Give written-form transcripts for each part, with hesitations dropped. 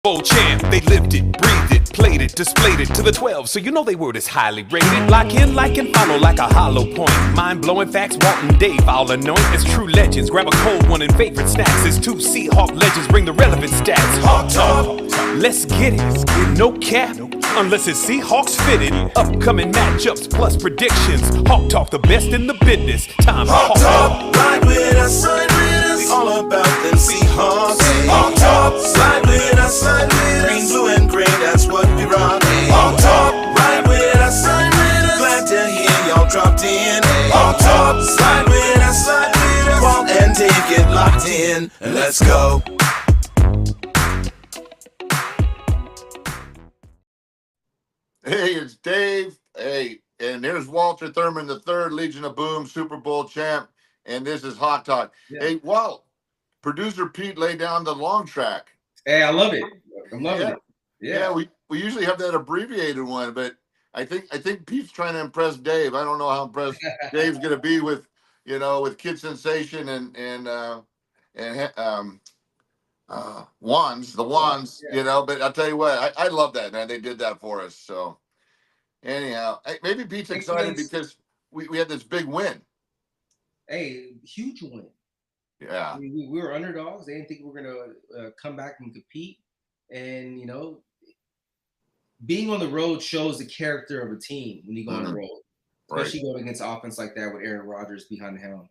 Bowl champ, they lived it, breathed it, played it, displayed it to the 12, so you know they were this highly rated. Lock in, like, and follow like a hollow point. Mind-blowing facts, Walt and Dave all anoint as true legends. Grab a cold one and favorite snacks as two Seahawks legends bring the relevant stats. Hawk Talk, let's get it, no cap, unless it's Seahawks fitted. Upcoming matchups plus predictions. Hawk Talk, the best in the business. Time Hawk Talk, ride with us, ride with us. We all about them Seahawks. Hawk Talk, slide with us, slide with us. Green, blue, and gray, that's what we rock. Hawk Talk, ride with us, ride with us. Glad to hear y'all dropped in. Hawk Talk, slide with us, slide with us. Walt and Dave get locked in, and let's go. Hey, it's Dave. Hey, and there's Walter Thurman III, Legion of Boom, Super Bowl champ, and this is Hot Talk. Yeah. Hey, Walt, producer Pete laid down the long track. Hey, I love it. I'm loving it. Yeah, we usually have that abbreviated one, but I think Pete's trying to impress Dave. I don't know how impressed Dave's going to be with Kid Sensation and wands, but I'll tell you what, I love that, man. They did that for us. So anyhow, maybe Pete's excited because we had this big win. Hey, huge win. Yeah. I mean, we were underdogs. They didn't think we were going to come back and compete. And, being on the road shows the character of a team when you go on the road, especially going against offense like that with Aaron Rodgers behind the helm.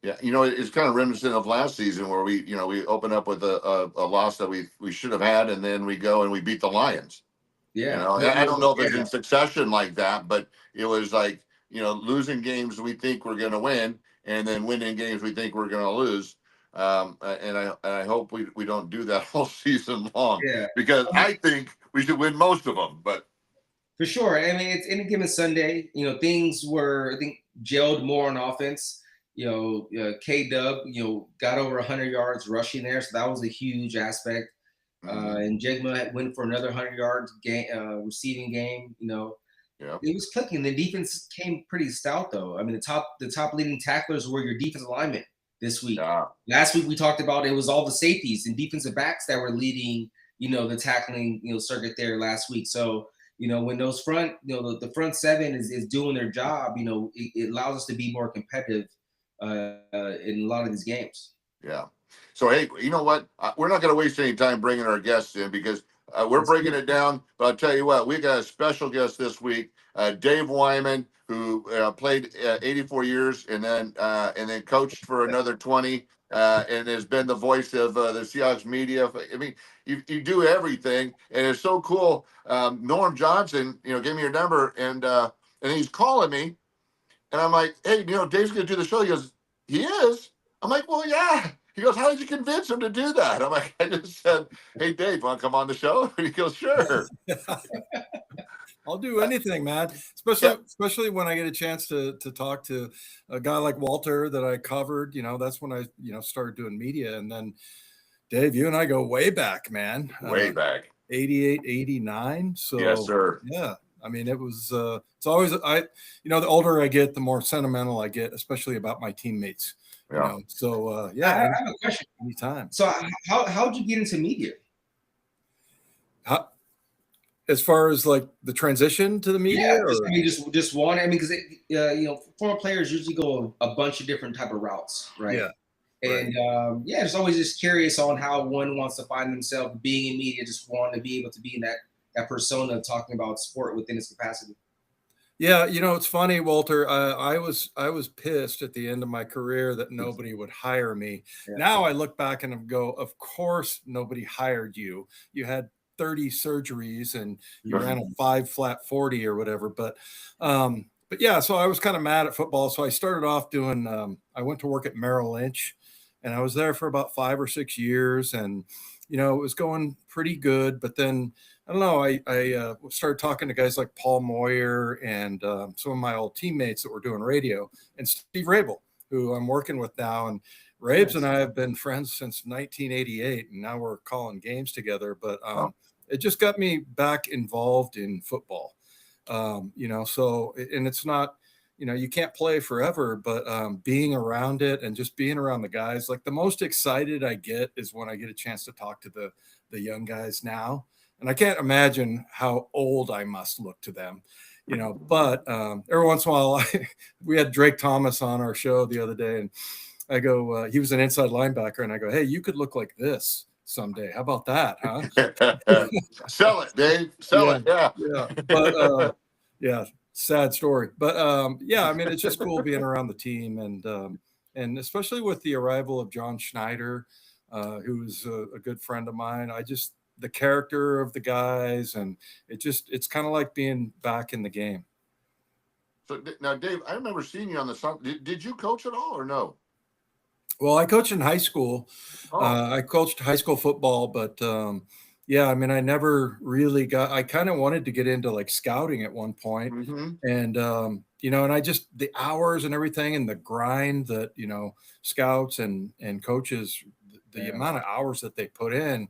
Yeah, it's kind of reminiscent of last season where we open up with a loss that we should have had, and then we go and we beat the Lions. Yeah, I don't know if it's in succession like that, but it was like losing games we think we're going to win, and then winning games we think we're going to lose. And I hope we don't do that all season long. Yeah, because I think we should win most of them. But for sure, I mean, it's any given Sunday. Things were gelled more on offense. K-Dub, got over 100 yards rushing there, so that was a huge aspect. And Jigma went for another 100 yards receiving game. It was clicking. The defense came pretty stout, though. I mean, the top leading tacklers were your defensive linemen this week. Yeah. Last week we talked about it was all the safeties and defensive backs that were leading, the tackling, circuit there last week. So, when those front, the front seven is doing their job, it allows us to be more competitive in a lot of these games. Yeah. So, hey, you know what? We're not going to waste any time bringing our guests in because we're breaking it down. But I'll tell you what, we got a special guest this week, Dave Wyman, who played 84 years and then coached for another 20 and has been the voice of the Seahawks media. I mean, you do everything, and it's so cool. Norm Johnson, gave me your number, and he's calling me, and I'm like, hey, Dave's going to do the show. He goes, he is? I'm like, well, yeah. He goes, how did you convince him to do that? I'm like, I just said, hey, Dave, want to come on the show? And he goes, sure. I'll do anything, man. Especially when I get a chance to talk to a guy like Walter that I covered. That's when I started doing media. And then Dave, you and I go way back, man. Way back. 88, 89. So yes, sir. Yeah. I mean, it was. It's always the older I get, the more sentimental I get, especially about my teammates. Yeah. I have a question. Anytime. So how did you get into media? As far as like the transition to the media, just one. I mean, because former players usually go a bunch of different type of routes, right? Yeah. And just always just curious on how one wants to find themselves being in media, just wanting to be able to be in that persona talking about sport within its capacity. Yeah, it's funny, Walter. I was pissed at the end of my career that nobody would hire me. Yeah. Now I look back and go, of course nobody hired you. You had 30 surgeries and you ran a 5 flat 40 or whatever. But yeah, so I was kind of mad at football. So I started off doing. I went to work at Merrill Lynch, and I was there for about 5 or 6 years, and it was going pretty good. But then I don't know. I started talking to guys like Paul Moyer and some of my old teammates that were doing radio, and Steve Rabel, who I'm working with now. And Rabes and I have been friends since 1988, and now we're calling games together. But it just got me back involved in football. So, and it's not, you can't play forever, but being around it and just being around the guys, like the most excited I get is when I get a chance to talk to the young guys now. And I can't imagine how old I must look to them, but every once in a while, we had Drake Thomas on our show the other day, and I go, he was an inside linebacker, and I go, hey, you could look like this someday. How about that, huh? Sell it, Dave. Sell it. Yeah. Yeah. But yeah, sad story. But yeah, I mean, it's just cool being around the team, and especially with the arrival of John Schneider, who's a good friend of mine. The character of the guys, and it's kind of like being back in the game. So now, Dave, I remember seeing you on the side. Did you coach at all or no? Well, I coached in high school. Oh. I coached high school football, but yeah, I mean, I never really I kind of wanted to get into like scouting at one point. And, and I just, the hours and everything and the grind that, scouts and coaches, the amount of hours that they put in,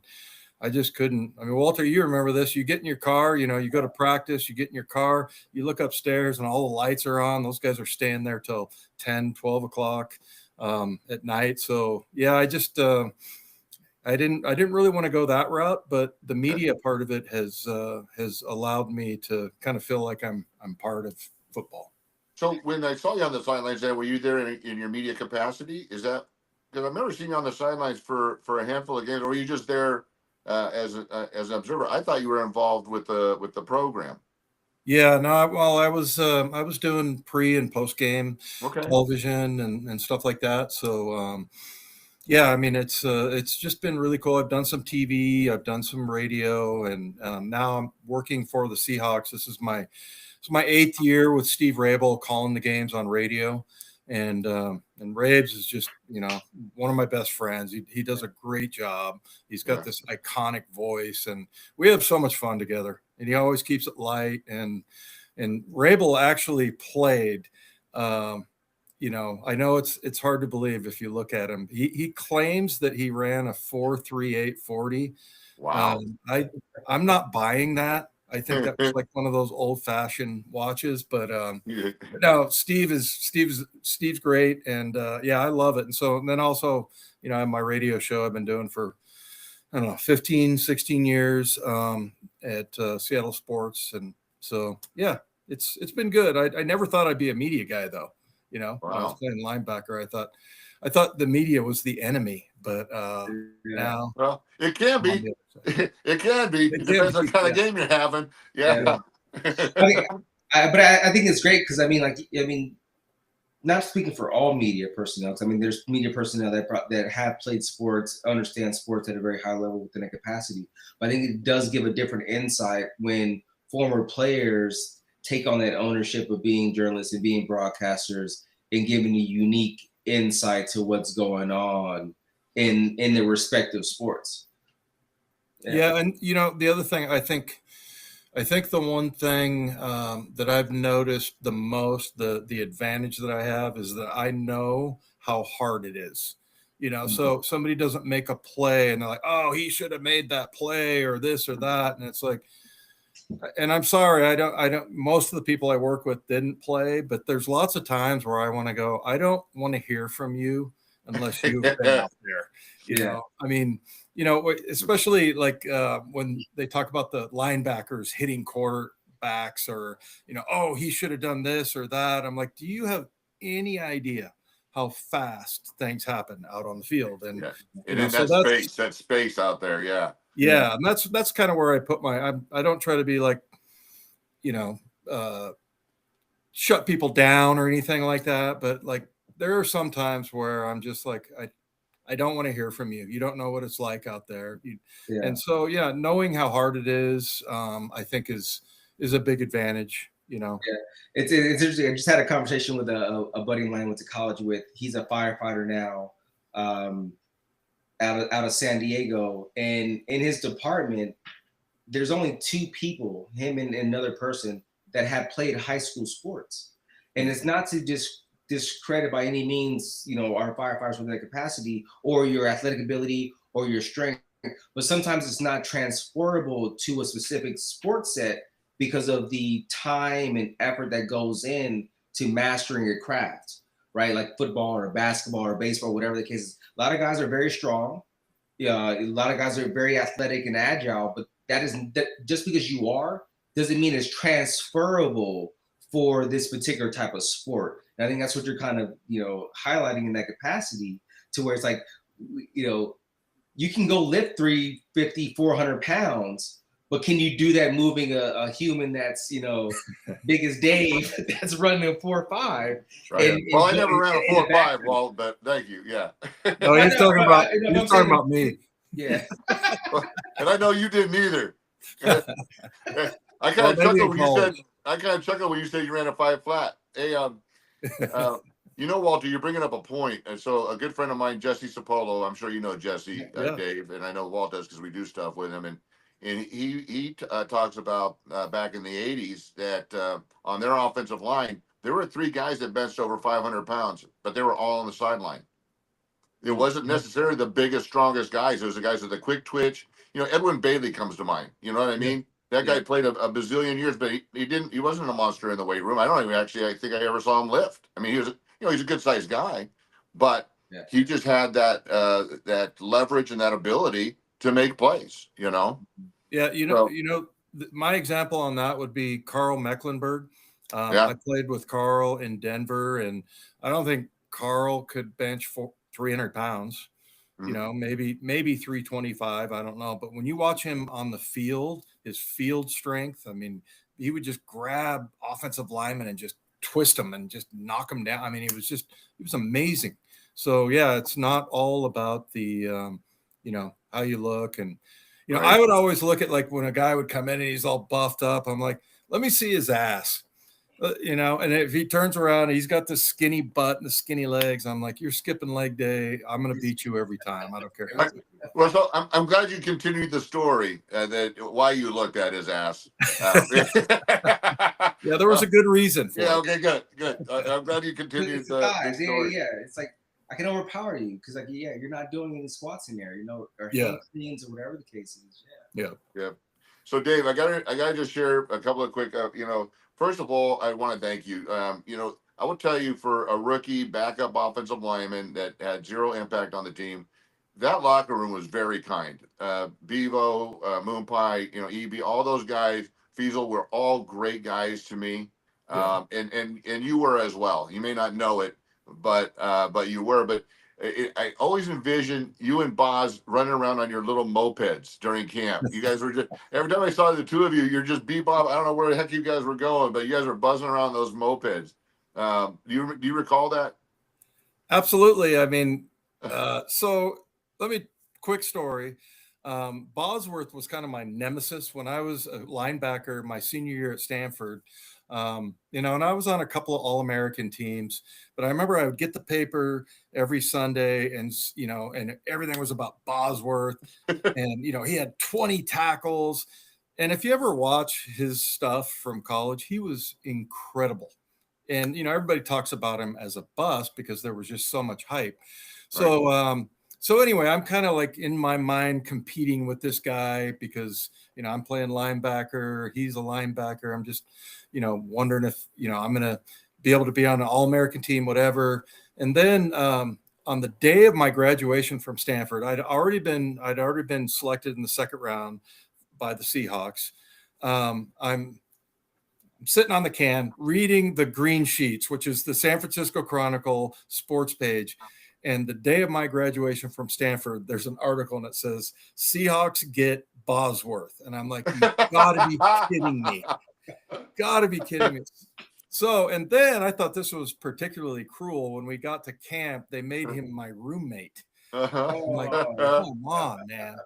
I just couldn't. I mean, Walter, you remember this. You get in your car, you go to practice, you get in your car, you look upstairs and all the lights are on. Those guys are staying there till 10, 12 o'clock at night. So yeah, I just, I didn't really want to go that route, but the media part of it has allowed me to kind of feel like I'm part of football. So when I saw you on the sidelines, then were you there in your media capacity? Is that because I remember seeing you on the sidelines for a handful of games, or were you just there as an observer? I thought you were involved with the program. Yeah, no, well, I was doing pre and post game Okay. television and stuff like that. So yeah, I mean, it's just been really cool. I've done some TV, I've done some radio, and now I'm working for the Seahawks. This is my 8th year with Steve Rabel calling the games on radio, and Rabes is just one of my best friends. He does a great job. He's got this iconic voice, and we have so much fun together. And he always keeps it light. And Rabel actually played. I know it's hard to believe if you look at him. He claims that he ran a 4.38 40. Wow. I'm not buying that. I think that was like one of those old fashioned watches, but no, Steve's great. And yeah, I love it. And then also, I have my radio show I've been doing for, I don't know, 15, 16 years at Seattle Sports. And so, yeah, it's been good. I never thought I'd be a media guy though. When I was playing linebacker, I thought the media was the enemy, but now. Well, it can be. It can be. It depends on what kind of game you're having. Yeah. But I think it's great because I mean, not speaking for all media personnel, because I mean, there's media personnel that have played sports, understand sports at a very high level within a capacity. But I think it does give a different insight when former players take on that ownership of being journalists and being broadcasters and giving a unique insight to what's going on in their respective sports. Yeah, and the other thing I think the one thing that I've noticed the most, the advantage that I have is that I know how hard it is. So somebody doesn't make a play and they're like, oh, he should have made that play or this or that, and it's like, and I'm sorry, I don't. Most of the people I work with didn't play, but there's lots of times where I want to go, I don't want to hear from you unless you've been out there. I mean. Especially like when they talk about the linebackers hitting quarterbacks or, oh, he should have done this or that. I'm like, do you have any idea how fast things happen out on the field? And, that space out there. Yeah. Yeah. And that's kind of where I put I don't try to be like, shut people down or anything like that. But like, there are some times where I'm just like, I don't want to hear from you. You don't know what it's like out there. And so, yeah, knowing how hard it is, I think is a big advantage, Yeah, it's interesting. I just had a conversation with a buddy of mine I went to college with. He's a firefighter now out of San Diego. And in his department, there's only 2 people, him and another person, that have played high school sports. And it's not to just discredit by any means, our firefighters with their capacity or your athletic ability or your strength, but sometimes it's not transferable to a specific sports set because of the time and effort that goes in to mastering your craft, right? Like football or basketball or baseball, whatever the case is. A lot of guys are very strong. Yeah, a lot of guys are very athletic and agile, but that just because you are doesn't mean it's transferable for this particular type of sport. And I think that's what you're kind of, highlighting in that capacity, to where it's like, you can go lift 350, 400 pounds, but can you do that moving a human that's, big as Dave, that's running a 4.5? Right. Well, I never ran a 4.5, Walt, but thank you. Yeah. No, he's talking about me. Yeah. And I know you didn't either. I kind of chuckled when you said you ran a 5 flat. Hey, Walter, you're bringing up a point. And so a good friend of mine, Jesse Sapolo, I'm sure you know Jesse, Dave, and I know Walt does because we do stuff with him. And he talks about back in the 80s that on their offensive line, there were 3 guys that benched over 500 pounds, but they were all on the sideline. It wasn't necessarily the biggest, strongest guys. It was the guys with the quick twitch. Edwin Bailey comes to mind. You know what I mean? That guy played a bazillion years, but he wasn't a monster in the weight room. I think I ever saw him lift. I mean, he was, he's a good sized guy, but he just had that leverage and that ability to make plays, Yeah. My example on that would be Carl Mecklenburg. I played with Carl in Denver, and I don't think Carl could bench 300 pounds, maybe 325. I don't know. But when you watch him on the field, his field strength, I mean, he would just grab offensive linemen and just twist them and just knock them down. I mean, he was amazing. So yeah, it's not all about the, how you look. And, I would always look at, like, when a guy would come in and he's all buffed up, I'm like, let me see his ass. And if he turns around, he's got the skinny butt and the skinny legs. I'm like, you're skipping leg day. I'm going to beat you every time. I don't care. Well, so I'm glad you continued the story that why you looked at his ass. Yeah, there was a good reason for it. Okay, good. I'm glad you continued the story. Yeah, it's like, I can overpower you because, like, you're not doing any squats in there, or handstands or whatever the case is. Yeah. So, Dave, I gotta just share a couple of quick, First of all, I want to thank you. I will tell you, for a rookie backup offensive lineman that had zero impact on the team, that locker room was very kind. Bevo, Moonpie, EB, all those guys, Fiesel, were all great guys to me. And you were as well. You may not know it, but you were. But I always envisioned you and Boz running around on your little mopeds during camp. You guys were just, every time I saw the two of you, you're just bebop. I don't know where the heck you guys were going, but you guys were buzzing around those mopeds. Do you recall that? Absolutely. I mean, so quick story. Bosworth was kind of my nemesis when I was a linebacker my senior year at Stanford. And I was on a couple of All-American teams, but I remember I would get the paper every Sunday, and everything was about Bosworth, and he had 20 tackles. And if you ever watch his stuff from college, he was incredible. And everybody talks about him as a bust because there was just so much hype. So so anyway, I'm kind of like in my mind competing with this guy because, I'm playing linebacker. He's a linebacker. I'm just, wondering if, I'm going to be able to be on an All-American team, whatever. And then on the day of my graduation from Stanford, I'd already been selected in the second round by the Seahawks. I'm sitting on the can reading the Green Sheets, which is the San Francisco Chronicle sports page. And the day of my graduation from Stanford, there's an article and it says, Seahawks get Bosworth. And I'm like, you gotta be kidding me. Gotta be kidding me. So, and then I thought this was particularly cruel. When we got to camp, they made him my roommate. I'm like, come on, man.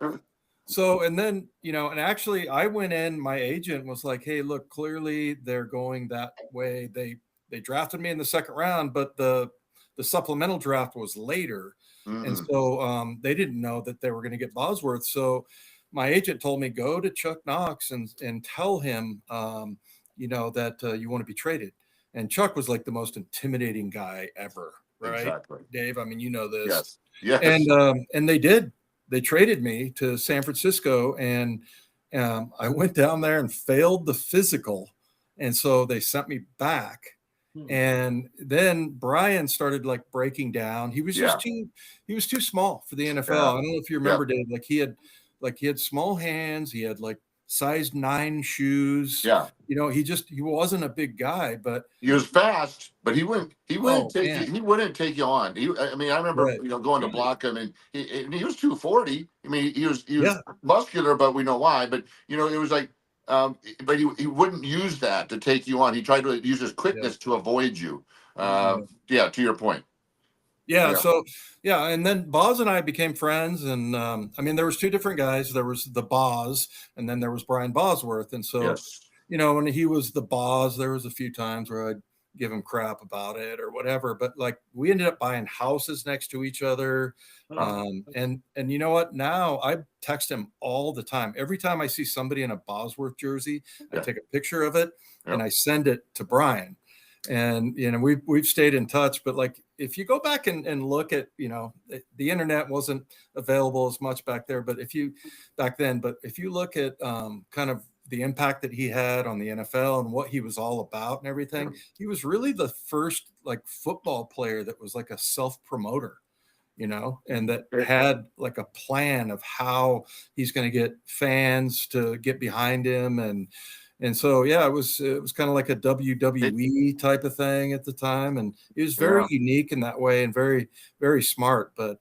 So, and then, and actually I went in, my agent was like, hey, look, clearly they're going that way. They drafted me in the second round, but the supplemental draft was later. And so they didn't know that they were going to get Bosworth. So my agent told me, go to Chuck Knox and tell him, that you want to be traded. And Chuck was like the most intimidating guy ever. Right. Exactly. Dave, I mean, this. Yes. And they did. They traded me to San Francisco, and I went down there and failed the physical. And so they sent me back. And then Brian started like breaking down. He was just he was too small for the NFL. I don't know if you remember, Dave, like he had small hands. He had like size 9 shoes. Yeah. You know, he wasn't a big guy, but he was fast, but he wouldn't take man. he wouldn't take you on. I mean, I remember going to block him, and he was 240. I mean, he was muscular, but we know why. But it was like, but he wouldn't use that to take you on. He tried to use his quickness to avoid you. To your point. So and then Boz and I became friends, and I mean, there was 2 different guys. There was the Boz, and then there was Brian Bosworth. And so when he was the Boz, there was a few times where I'd give him crap about it or whatever, but like we ended up buying houses next to each other. And you know what, now I text him all the time. Every time I see somebody in a Bosworth jersey, I take a picture of it and I send it to Brian. And we've stayed in touch, but like if you go back and look at the internet wasn't available as much back then, but if you look at kind of the impact that he had on the NFL and what he was all about and everything, he was really the first like football player that was like a self-promoter, and that had like a plan of how he's going to get fans to get behind him. And so, it was kind of like a WWE type of thing at the time. And he was very unique in that way and very, very smart. But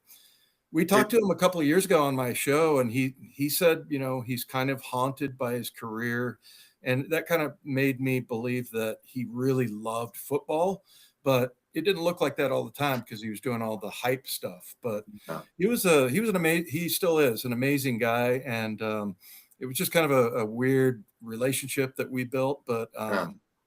we talked to him a couple of years ago on my show, and he said, he's kind of haunted by his career. And that kind of made me believe that he really loved football, but it didn't look like that all the time because he was doing all the hype stuff. But he still is an amazing guy. And it was just kind of a weird relationship that we built, but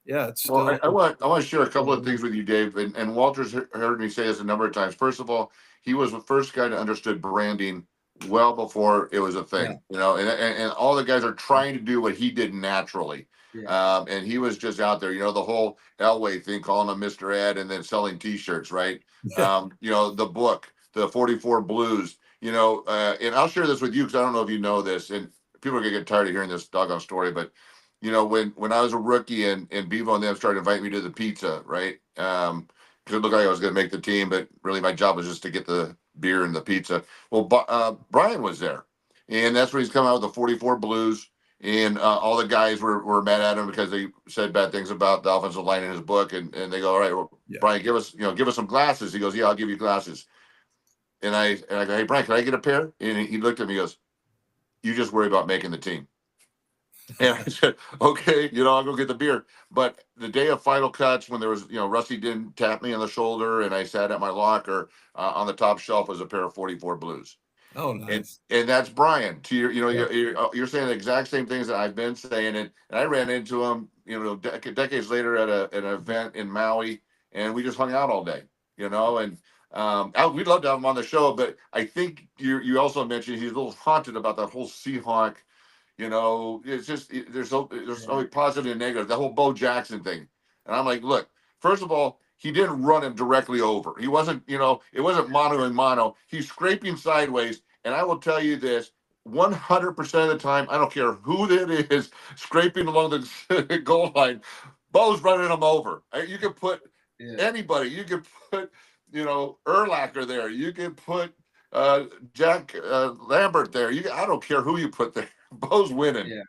it's still. Well, I want to share a couple of things with you, Dave, and Walter's heard me say this a number of times. First of all, he was the first guy to understood branding well before it was a thing, and all the guys are trying to do what he did naturally. And he was just out there, the whole Elway thing, calling him Mr. Ed and then selling T-shirts, right? The book, the 44 Blues, and I'll share this with you because I don't know if you know this, and people are gonna get tired of hearing this doggone story, but when I was a rookie and Bevo and them started inviting me to the pizza, right? Because it looked like I was gonna make the team, but really my job was just to get the beer and the pizza. Well, Brian was there, and that's when he's coming out with the 44 Blues, and all the guys were mad at him because they said bad things about the offensive line in his book, and they go, all right, well, Brian, give us some glasses. He goes, yeah, I'll give you glasses. And I go, hey, Brian, can I get a pair? And he looked at me, he goes, you just worry about making the team. And I said, okay, I'll go get the beer. But the day of final cuts, when there was, Rusty didn't tap me on the shoulder, and I sat at my locker, on the top shelf was a pair of 44 Blues. Oh, nice. And that's Brian. To your, you're saying the exact same things that I've been saying, and I ran into him, decades later at an event in Maui, and we just hung out all day, and. We'd love to have him on the show, but I think you also mentioned he's a little haunted about that whole Seahawk. It's just there's only positive and negative. That whole Bo Jackson thing, and I'm like, look, first of all, he didn't run him directly over. He wasn't, it wasn't mano and mano. He's scraping sideways, and I will tell you this: 100% of the time, I don't care who that is scraping along the goal line, Bo's running him over. You can put anybody. You can put. Urlacher there. You can put Jack Lambert there. I don't care who you put there. Bo's winning. Yeah.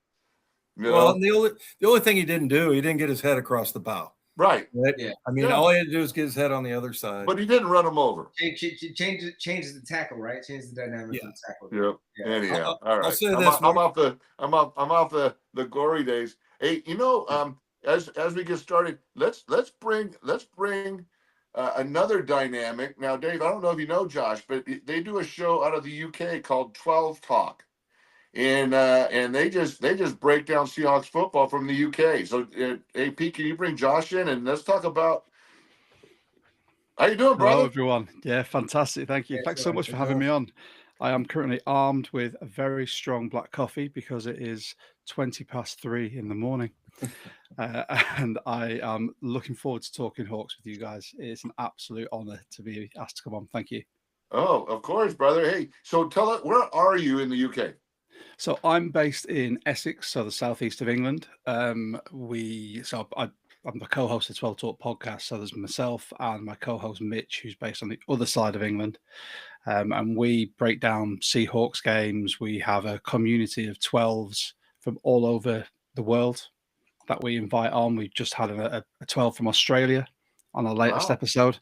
Well, and the only thing he didn't do, he didn't get his head across the bow. Right. Yeah. I mean, all he had to do was get his head on the other side. But he didn't run him over. Changes the tackle, right? Changes the dynamic of the tackle. Yep. Yeah. Anyhow, all right. I'll say this. I'm off the glory days. Hey, as we get started, let's bring another dynamic. Now, Dave, I don't know if you know Josh, but they do a show out of the UK called 12 Talk, and they just break down Seahawks football from the UK. So, hey, Pete, can you bring Josh in and let's talk about how you doing, brother? Hello, everyone. Yeah, fantastic. Thank you. Thanks so much for having me on. I am currently armed with a very strong black coffee because it is 3:20 in the morning. And I am looking forward to talking Hawks with you guys. It's an absolute honor to be asked to come on. Thank you. Oh, of course, brother. Hey, so tell us, where are you in the UK? So I'm based in Essex, so the southeast of England. I I'm the co-host of 12 Talk podcast. So there's myself and my co-host Mitch, who's based on the other side of England. And we break down Seahawks games. We have a community of 12s from all over the world that we invite on. We've just had a 12 from Australia on our latest episode,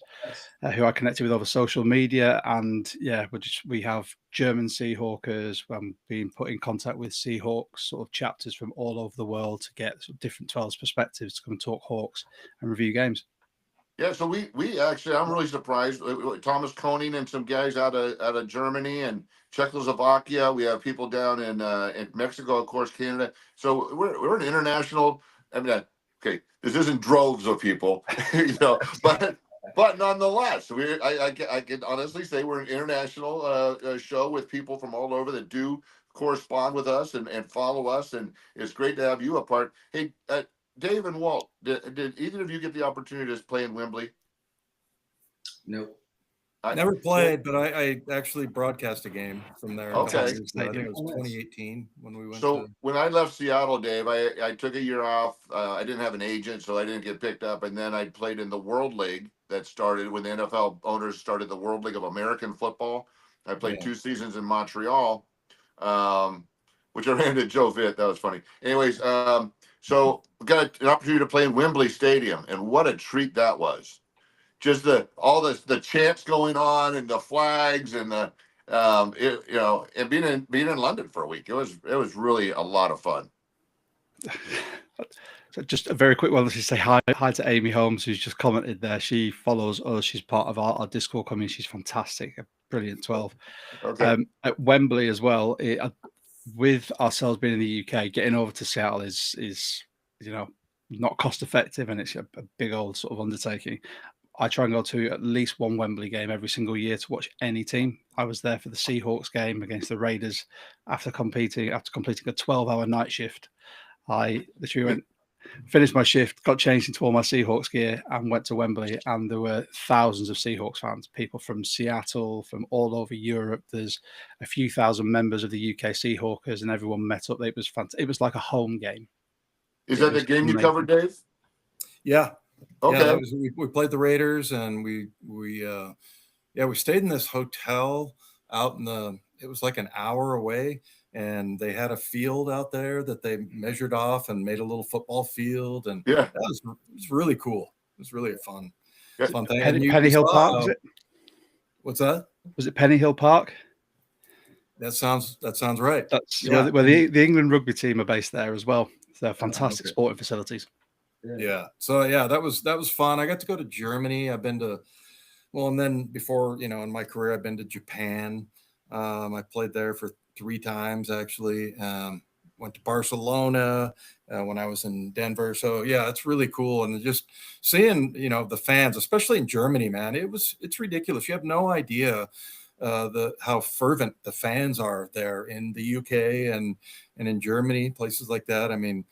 who I connected with over social media. And yeah, we have German Seahawkers being put in contact with Seahawks sort of chapters from all over the world to get sort of different 12s perspectives to come and talk Hawks and review games. Yeah, so we actually, I'm really surprised. Thomas Koenig and some guys out of Germany and Czechoslovakia. We have people down in Mexico, of course, Canada. So we're an international. I mean, okay, this isn't droves of people, but nonetheless, I can honestly say we're an international show with people from all over that do correspond with us and follow us, and it's great to have you a part. Hey. Dave and Walt, did either of you get the opportunity to play in Wembley? Nope. I never played, but I actually broadcast a game from there. Okay. I think it was 2018 when we went. So when I left Seattle, Dave, I took a year off. I didn't have an agent, so I didn't get picked up. And then I played in the World League that started when the NFL owners started the World League of American Football. I played 2 seasons in Montreal, which I ran into Joe Vitt. That was funny. Anyways, so we got an opportunity to play in Wembley Stadium, and what a treat that was! Just all the chants going on and the flags and the and being in London for a week. It was really a lot of fun. So just a very quick one. Let's just say hi to Amy Holmes, who's just commented there. She follows us. She's part of our Discord community. She's fantastic, a brilliant 12. Okay. At Wembley as well. With ourselves being in the UK, getting over to Seattle is not cost effective, and it's a big old sort of undertaking. I try and go to at least one Wembley game every single year to watch any team. I was there for the Seahawks game against the Raiders after completing a 12-hour night shift. I literally finished my shift, got changed into all my Seahawks gear, and went to Wembley. And there were thousands of Seahawks fans, people from Seattle, from all over Europe. There's a few thousand members of the UK Seahawkers, and everyone met up. It was fantastic. It was like a home game. Is that the game you covered, Dave? Yeah. Okay. Yeah, we played the Raiders, and we stayed in this hotel out it was like an hour away. And they had a field out there that they measured off and made a little football field. And it was really cool. It was really a fun thing. Penny Hill Park, was it? What's that? Was it Penny Hill Park? That sounds right. That's where the England rugby team are based there as well. They're fantastic sporting facilities. Yeah. So that was fun. I got to go to Germany. I've been to, and then before, in my career, I've been to Japan. I played there for 3 times actually. Went to Barcelona when I was in Denver. So yeah, it's really cool. And just seeing, the fans, especially in Germany, man, it's ridiculous. You have no idea how fervent the fans are there in the UK and in Germany, places like that. I mean,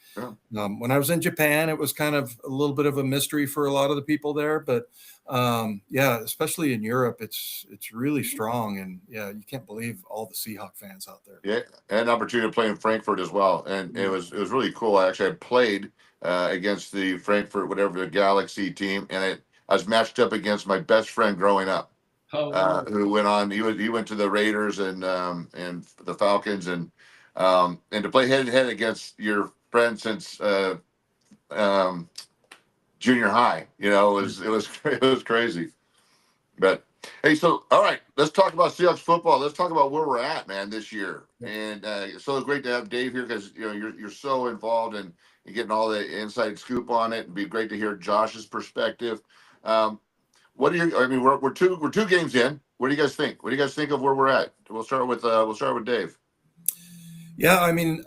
when I was in Japan, it was kind of a little bit of a mystery for a lot of the people there, but especially in Europe, it's really strong, and you can't believe all the Seahawk fans out there. Yeah, and an opportunity to play in Frankfurt as well, and it was really cool. I actually had played against the Frankfurt, whatever the Galaxy team, and I was matched up against my best friend growing up. Who went on? He went to the Raiders and the Falcons, and to play head to head against your friend since junior high, it was crazy. But hey, so all right, let's talk about Seahawks football. Let's talk about where we're at, man, this year. And it's so great to have Dave here because you're so involved in getting all the inside scoop on it. It'd be great to hear Josh's perspective. What do you? I mean, we're two games in. What do you guys think? What do you guys think of where we're at? We'll start with Dave. Yeah, I mean,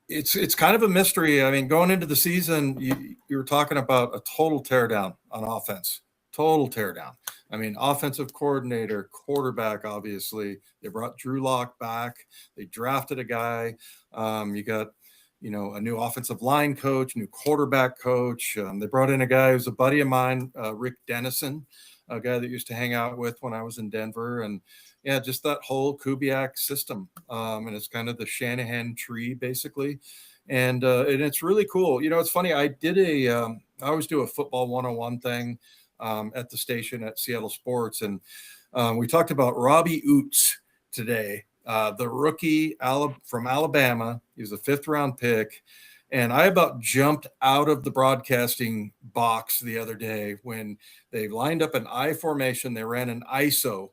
it's kind of a mystery. I mean, going into the season, you were talking about a total teardown on offense. Total teardown. I mean, offensive coordinator, quarterback, obviously. They brought Drew Lock back. They drafted a guy. You got a new offensive line coach, new quarterback coach. They brought in a guy who's a buddy of mine, Rick Dennison, a guy that used to hang out with when I was in Denver. And yeah, just that whole Kubiak system. And it's kind of the Shanahan tree, basically. and it's really cool. It's funny. I did I always do a football 101 thing at the station at Seattle Sports, and we talked about Robbie Oots today, the rookie from Alabama. He was a 5th-round pick. And I about jumped out of the broadcasting box the other day when they lined up an I formation. They ran an ISO,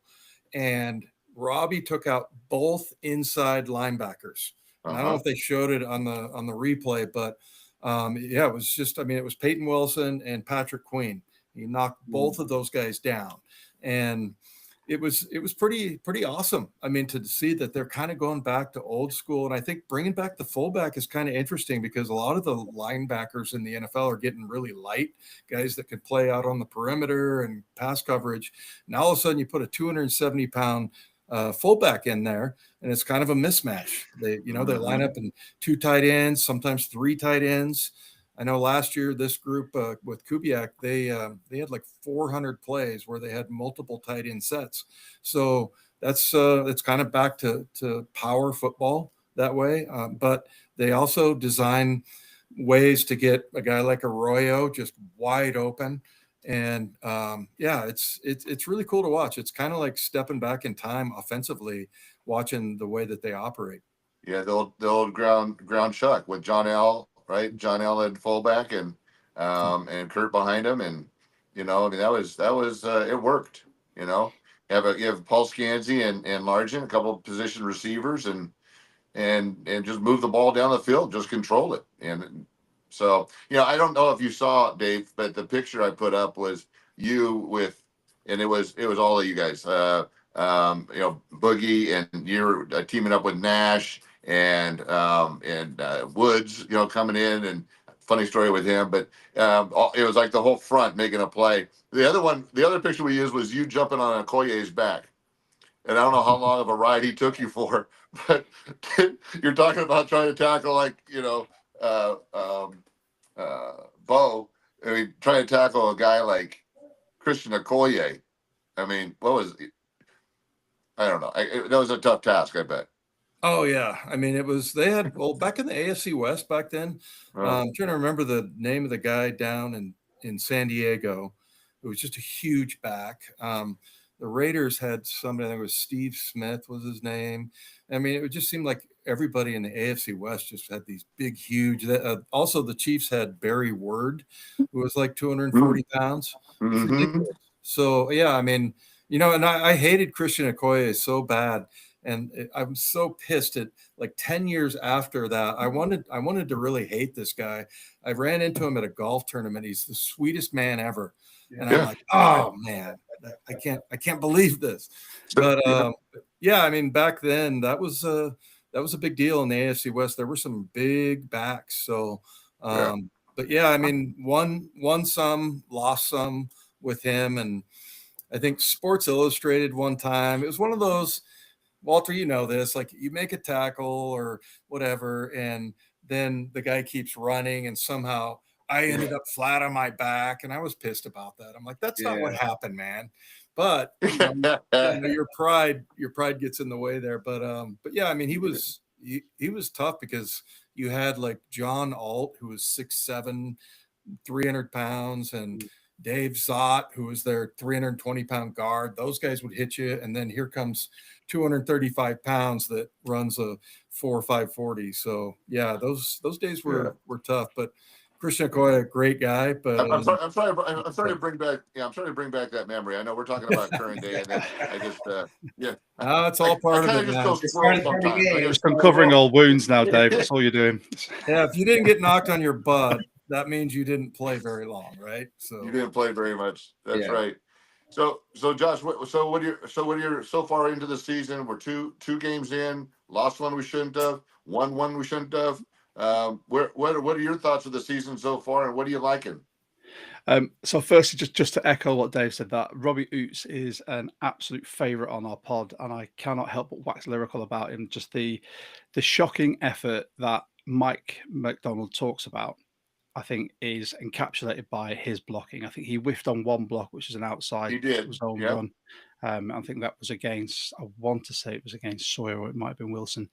and Robbie took out both inside linebackers. And I don't know if they showed it on the replay, but yeah, it was just, it was Peyton Wilson and Patrick Queen. He knocked both of those guys down, and it was pretty awesome. To see that they're kind of going back to old school, and I think bringing back the fullback is kind of interesting because a lot of the linebackers in the NFL are getting really light, guys that can play out on the perimeter and pass coverage. Now all of a sudden you put a 270-pound fullback in there, and it's kind of a mismatch. They line up in 2 tight ends, sometimes 3 tight ends. I know last year this group with Kubiak, they had like 400 plays where they had multiple tight end sets. So that's it's kind of back to power football that way. But they also design ways to get a guy like Arroyo just wide open. And yeah, it's really cool to watch. It's kind of like stepping back in time offensively, watching the way that they operate. Yeah, the old ground chuck with John L. Right, John L. at fullback and Kurt behind him, and that was it worked. You have Paul Scanzi and Largent, a couple of position receivers, and just move the ball down the field, just control it. And so I don't know if you saw, Dave, but the picture I put up was you with, and it was all of you guys, Boogie, and you're teaming up with Nash and Woods, coming in, and funny story with him, but it was like the whole front making a play. The other picture we used was you jumping on Okoye's back, and I don't know how long of a ride he took you for, but you're talking about trying to tackle Bo. Trying to tackle a guy like Christian Okoye. What was it? I don't know. That was a tough task, I bet. Oh yeah, they had back in the AFC West back then. I'm trying to remember the name of the guy down in San Diego. It was just a huge back. The Raiders had somebody. I think it was Steve Smith was his name. It would just seem like everybody in the AFC West just had these big, huge. Also, the Chiefs had Barry Word, who was like 240 pounds. Mm-hmm. So yeah, and I hated Christian Okoye so bad. And I'm so pissed at like 10 years after that. I wanted to really hate this guy. I ran into him at a golf tournament. He's the sweetest man ever. And I'm like, oh man, I can't believe this. But yeah, back then that was a big deal in the AFC West. There were some big backs. So but yeah, won some, lost some with him. And I think Sports Illustrated one time, it was one of those, Walter, this, like you make a tackle or whatever, and then the guy keeps running, and somehow I ended up flat on my back, and I was pissed about that. I'm like, that's not what happened, man. But your pride gets in the way there. But yeah, he was tough because you had like John Alt, who was 6'7", 300 pounds, and Dave Zott, who was their 320-pound guard. Those guys would hit you, and then here comes 235 pounds that runs a 4.540. So yeah, those days were tough. But Christian Okoye, great guy. But I'm sorry to bring back. Yeah, I'm trying to bring back that memory. I know we're talking about current day, and then I just it's all part of it. Just uncovering all wounds now, Dave. That's all you're doing. Yeah, if you didn't get knocked on your butt, that means you didn't play very long, right? So you didn't play very much. That's right. So Josh, what are you so far into the season? We're two games in, lost one we shouldn't have, won one we shouldn't have. What are your thoughts of the season so far, and what are you liking? So firstly, just to echo what Dave said, that Robbie Oots is an absolute favourite on our pod, and I cannot help but wax lyrical about him. Just the shocking effort that Mike McDonald talks about, I think, is encapsulated by his blocking. I think he whiffed on one block, which is an outside. He did. Run. I think that was against, I want to say it was against Sawyer, or it might have been Wilson.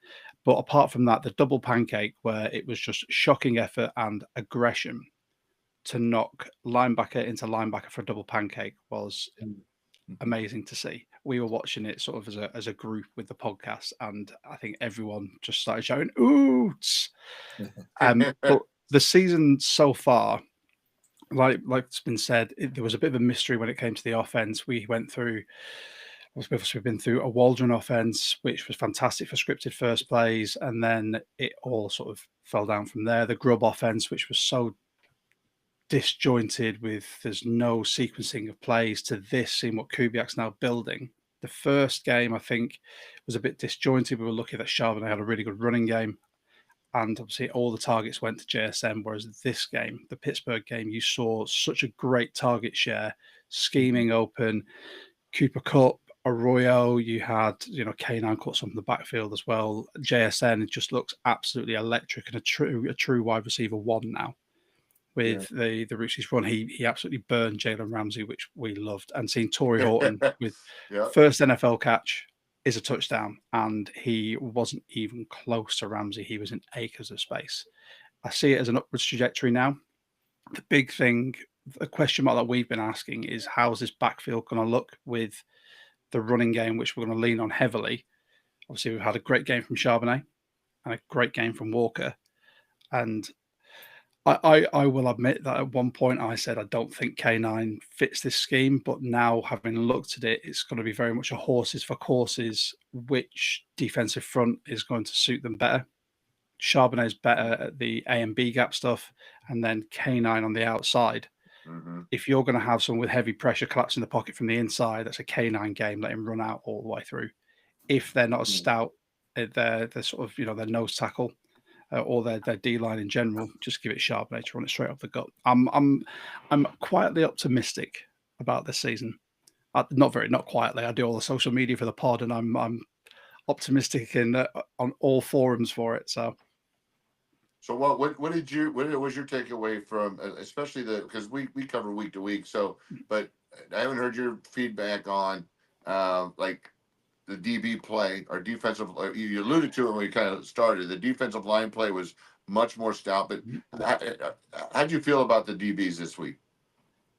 But apart from that, the double pancake, where it was just shocking effort and aggression to knock linebacker into linebacker for a double pancake, was amazing to see. We were watching it sort of as a group with the podcast, and I think everyone just started shouting "Oots!" But the season so far, like it's been said, there was a bit of a mystery when it came to the offense. We've been through a Waldron offense, which was fantastic for scripted first plays, and then it all sort of fell down from there. The Grubb offense, which was so disjointed, with there's no sequencing of plays, to this, seeing what Kubiak's now building. The first game, I think, was a bit disjointed. We were lucky that Charbonnet had a really good running game, and obviously all the targets went to JSM, whereas this game, the Pittsburgh game, you saw such a great target share, scheming open, Cooper Kupp, Arroyo, you had, K9 caught some from the backfield as well. JSN, it just looks absolutely electric, and a true wide receiver one now. With the routes he's run, he absolutely burned Jalen Ramsey, which we loved. And seeing Torrey Horton with first NFL catch is a touchdown, and he wasn't even close to Ramsey. He was in acres of space. I see it as an upwards trajectory now. The big thing, the question mark that we've been asking is, how is this backfield going to look with the running game, which we're going to lean on heavily? Obviously, we've had a great game from Charbonnet and a great game from Walker. And I will admit that at one point I said I don't think K9 fits this scheme, but now, having looked at it, it's going to be very much a horses for courses. Which defensive front is going to suit them better? Charbonnet is better at the A and B gap stuff, and then K9 on the outside. Mm-hmm. If you're going to have someone with heavy pressure collapsing the pocket from the inside, that's a K9 game. Let him run out all the way through. If they're not as stout, they're sort of, their nose tackle, or their D line in general, just give it Charbonnet to run it straight off the gut. I'm quietly optimistic about this season. Not quietly. I do all the social media for the pod, and I'm optimistic on all forums for it. So what was your takeaway from, especially because we cover week to week. So, but I haven't heard your feedback on like the DB play, our defensive. You alluded to it when we kind of started. The defensive line play was much more stout. But how do you feel about the DBs this week?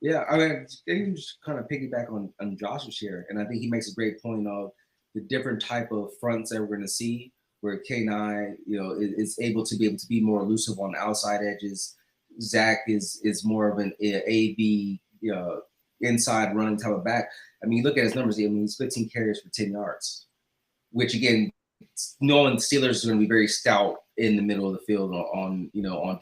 Yeah, I mean, I can just kind of piggyback on Josh's here, and I think he makes a great point of the different type of fronts that we're going to see, where K9, is able to be more elusive on the outside edges. Zach is more of an A/B, inside running type of back. I mean, you look at his numbers. I mean, he's 15 carries for 10 yards, which again, knowing the Steelers are going to be very stout in the middle of the field on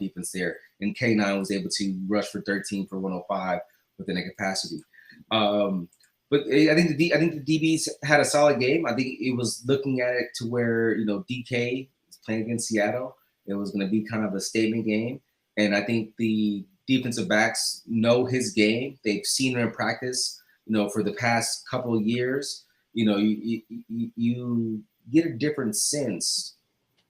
defense there. And K9 was able to rush for 13 for 105 within a capacity. But I think the DBs had a solid game. I think it was looking at it to where, DK is playing against Seattle. It was going to be kind of a statement game. And I think the defensive backs know his game. They've seen him in practice, for the past couple of years. You get a different sense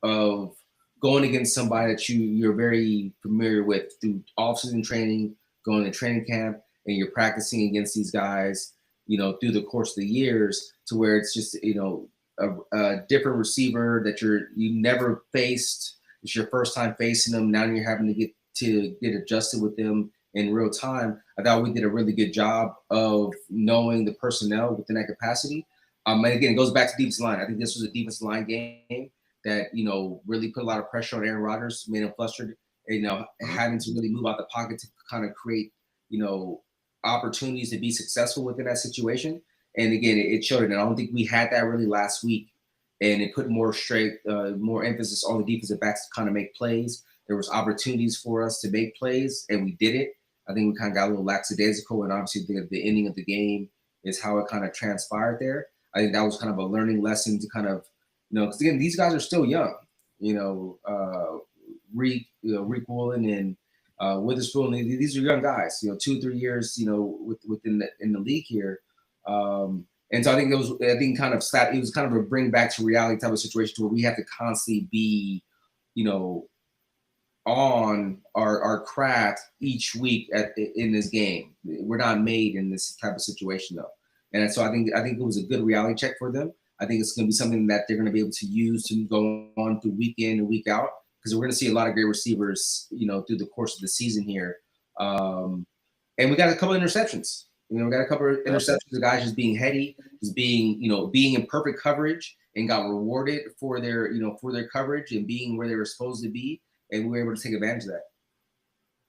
of going against somebody that you're very familiar with through off-season training, going to training camp, and you're practicing against these guys, through the course of the years, to where it's just, a different receiver that you never faced. It's your first time facing them. Now you're having to get adjusted with them in real time. I thought we did a really good job of knowing the personnel within that capacity. And again, it goes back to defensive line. I think this was a defensive line game that, really put a lot of pressure on Aaron Rodgers, made him flustered, having to really move out the pocket to kind of create, opportunities to be successful within that situation. And again, it showed it. And I don't think we had that really last week. And it put more emphasis on the defensive backs to kind of make plays. There was opportunities for us to make plays, and we did it. I think we kind of got a little lackadaisical, and obviously the ending of the game is how it kind of transpired there. I think that was kind of a learning lesson to kind of, because again, these guys are still young. Reek Woolen and Witherspoon, these are young guys. 2-3 years, within the league here. And so I think it was kind of a bring back to reality type of situation to where we have to constantly be, on our craft each week in this game. We're not made in this type of situation though. And so I think it was a good reality check for them. I think it's going to be something that they're going to be able to use to go on through week in and week out, because we're going to see a lot of great receivers, through the course of the season here. And we got a couple of interceptions. We got a couple of interceptions of guys just being heady, just being in perfect coverage, and got rewarded for their coverage and being where they were supposed to be, and we were able to take advantage of that.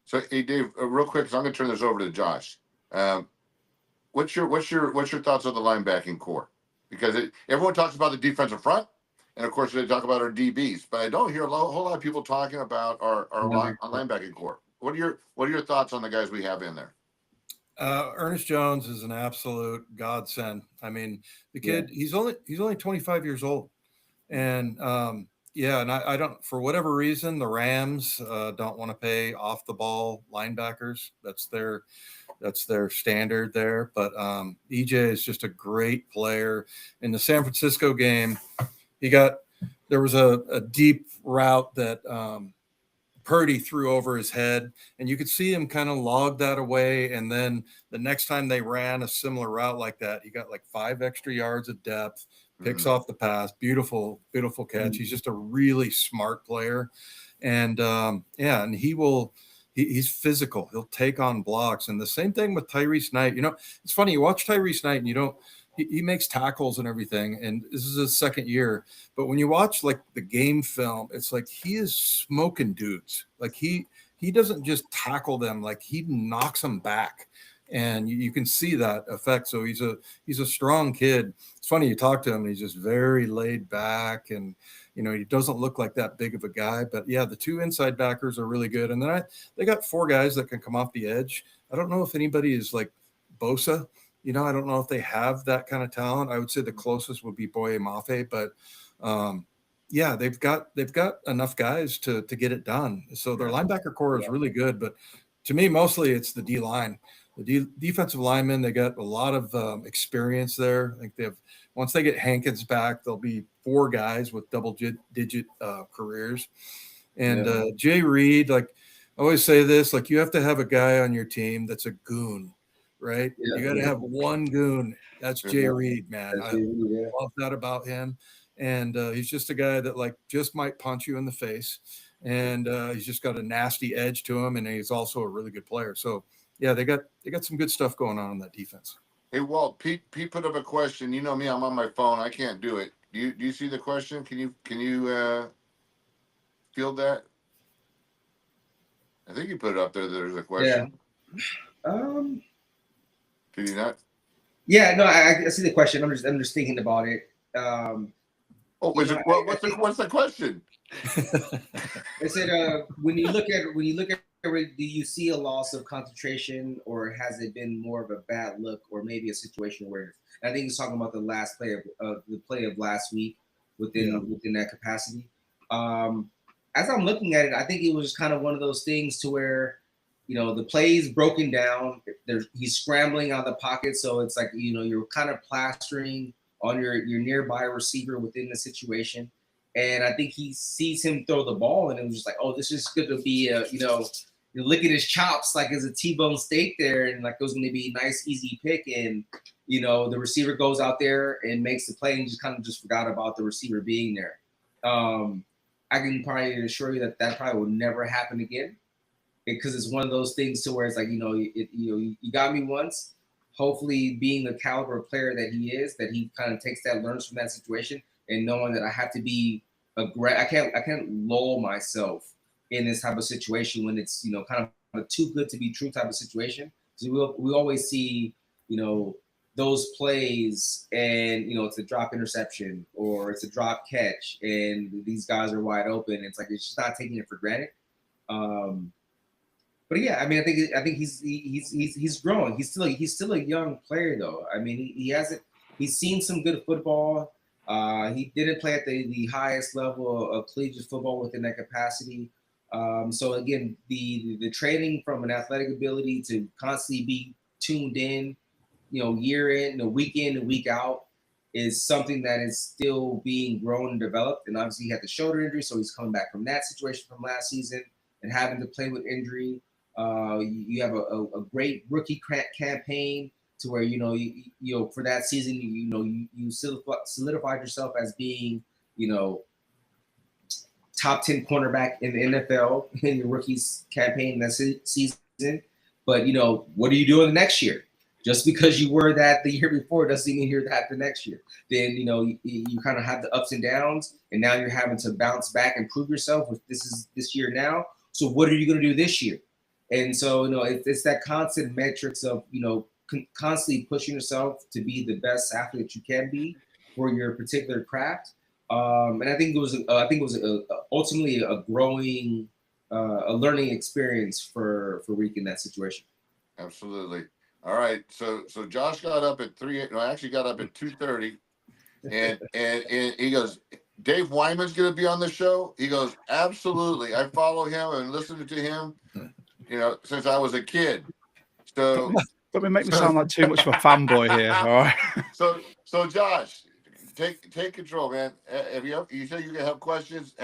So, hey Dave, real quick, because I'm going to turn this over to Josh. What's your thoughts on the linebacking core? Because everyone talks about the defensive front, and of course they talk about our DBs, but I don't hear whole lot of people talking about our linebacking core. What are your thoughts on the guys we have in there? Ernest Jones is an absolute godsend. I mean, the kid, he's only 25 years old, and and I don't, for whatever reason, the Rams don't want to pay off the ball linebackers. That's their standard there. But EJ is just a great player. In the San Francisco game, there was a deep route that Purdy threw over his head, and you could see him kind of log that away. And then the next time they ran a similar route like that, he got like 5 extra yards of depth, picks off the pass. Beautiful, beautiful catch. He's just a really smart player. And and he's physical. He'll take on blocks. And the same thing with Tyrese Knight. It's funny, you watch Tyrese Knight and he makes tackles and everything, and this is his second year. But when you watch like the game film, it's like he is smoking dudes. Like he doesn't just tackle them, like he knocks them back, and you can see that effect. So he's a strong kid. It's funny, you talk to him, and he's just very laid back, and he doesn't look like that big of a guy. But yeah, the 2 inside backers are really good, and then they got 4 guys that can come off the edge. I don't know if anybody is like Bosa. I don't know if they have that kind of talent. I would say the closest would be Boye Mafe, but they've got enough guys to get it done. So their linebacker core is really good, but to me, mostly it's the D line. The defensive linemen, they got a lot of experience there. I think once they get Hankins back, there'll be 4 guys with double-digit careers. And Jay Reed, like I always say this, like you have to have a guy on your team that's a goon. Right? You got to have one goon. That's Jay Reed, man. I love that about him. And he's just a guy that like just might punch you in the face. And he's just got a nasty edge to him. And he's also a really good player. So yeah, they got some good stuff going on that defense. Hey, Walt, Pete put up a question. You know me, I'm on my phone. I can't do it. Do you see the question? Can you field that? I think you put it up there. There's a question. Yeah. Did you not? Yeah, no, I see the question. I'm just thinking about it. What's the question? I said, when you look at it, do you see a loss of concentration, or has it been more of a bad look, or maybe a situation where I think he's talking about the last play of the play of last week within that capacity. As I'm looking at it, I think it was kind of one of those things to where, the play's broken down. He's scrambling out of the pocket, so it's like you're kind of plastering on your nearby receiver within the situation. And I think he sees him throw the ball, and it was just like, oh, this is going to be you're licking his chops like as a T-bone steak there, and like it was going to be a nice, easy pick. And the receiver goes out there and makes the play, and just kind of just forgot about the receiver being there. I can probably assure you that probably will never happen again. Because it's one of those things to where it's like, you got me once. Hopefully, being the caliber of player that he is, that he kind of learns from that situation, and knowing that I have to be I can't lull myself in this type of situation when it's kind of a too good to be true type of situation. So we always see those plays, and it's a drop interception or it's a drop catch, and these guys are wide open. It's like it's just not taking it for granted. But yeah, I mean, I think he's growing. He's still a young player though. I mean, he's seen some good football. He didn't play at the highest level of collegiate football within that capacity. So again, the training from an athletic ability to constantly be tuned in, year in, week and week out, is something that is still being grown and developed. And obviously he had the shoulder injury, so he's coming back from that situation from last season and having to play with injury. You have a great rookie campaign to where for that season you solidified yourself as being top 10 cornerback in the NFL in your rookie's campaign that season. But what are you doing the next year? Just because you were that the year before doesn't mean you're that the next year. Then you kind of have the ups and downs, and now you're having to bounce back and prove yourself. This year now. So what are you going to do this year? And so it's that constant metrics of constantly pushing yourself to be the best athlete that you can be for your particular craft. And I think it was ultimately a growing, a learning experience for Reek in that situation. Absolutely. All right. So Josh got up at 3. No, I actually got up at 2:30, and he goes, Dave Wyman's going to be on the show. He goes, absolutely. I follow him and listen to him, since I was a kid. So don't make me sound like too much of a fanboy here. All right. So Josh, take control, man. You said you can have questions.